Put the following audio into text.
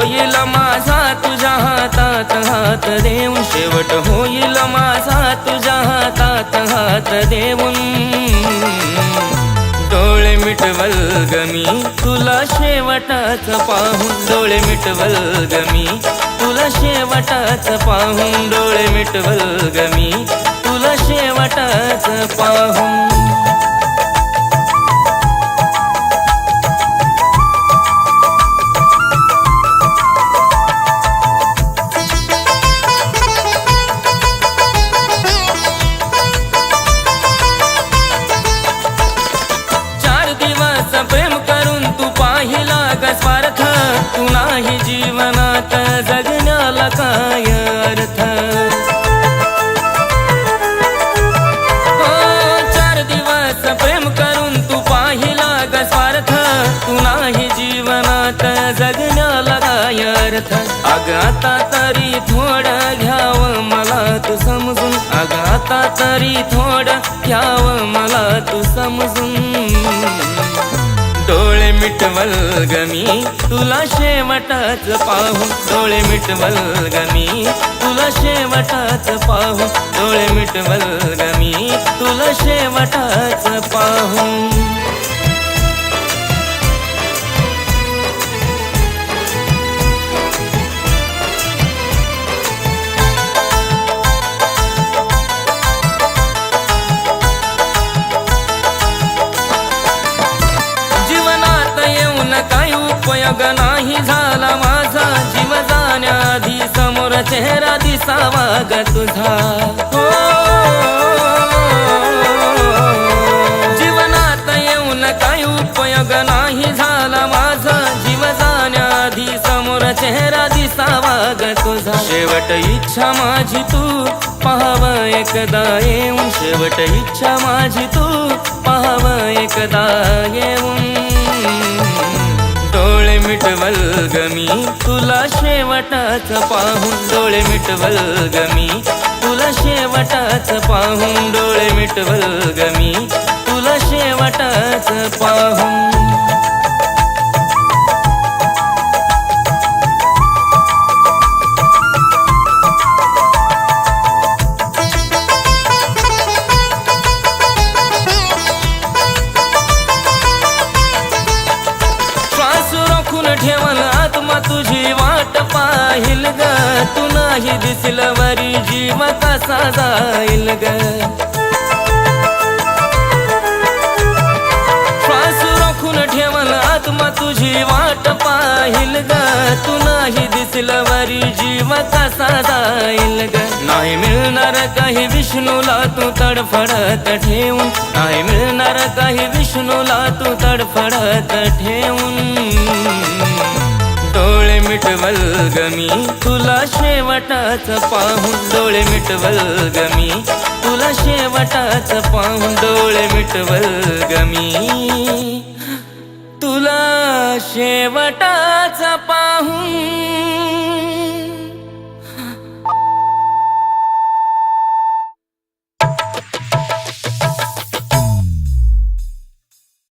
होईल माझा तुझ्या हातात हात देऊन, शेवट होईल माझा तुझ्या हातात हात देऊन. डोळे मिटवल ग मी तुला शेवटाच पाहून, डोळे मिटवल ग मी तुला शेवटाच पाहून, डोळे मिटवल ग मी तुला शेवटाच पाहून. प्रेम करून तू पाहिला ग स्वार्थ, तू नाही जीवनात जगण्याला काय अर्थ. हो 4 दिवस प्रेम करून तू पाहिला ग स्वार्थ, तू नाही जीवनात जगण्याला काय अर्थ. अग आता तरी थोडं घ्यावं मला तू समजून, अग आता तरी थोडं घ्यावं मला तू समजून. डोळे मिटवल ग मी तुला शेवटाच पाहून, डोळे मिटवल ग मी तुला शेवटाच पाहून, डोळे मिटवल ग मी तुला शेवटाच पाहून. काही उपयोग नाही झाला माझा, जीव जाण्याआधी समोर चेहरा दिसावा ग तुझा. हो जीवनात येऊन काही उपयोग नाही झाला माझा, जीव जाण्याआधी समोर चेहरा दिसावा ग तुझा. शेवट इच्छा माझी तू पाहावं एकदा येऊन, शेवट इच्छा माझी तू पाहावं एकदा येऊन. डोळे मिटवल ग मी तुला शेवटाच पाहून, डोळे मिटवल ग मी तुला शेवटाच पाहून, डोळे मिटवल ग मी तुला शेवटाच पाहून. ठेवल आत्मा तुझी वाट पाहिल ग, तू नाही दिसल वरी जीव कसा जाईल ग. श्वास रोखून ठेवल आत्मा तुझी वाट पाहिल ग, तू नाही दिसल वरी जीव कसा जाईल ग. नाही मिळणार काही विष्णूला तू तडफडत ठेवून, नाही मिळणार काही विष्णूला तू तडफडत ठेवून. डोळे मिटवल ग मी तुला शेवटाच पाहून, डोळे मिटवल ग मी तुला शेवटाच पाहून, डोळे मिटवल ग मी तुला शेवटाच पाहून.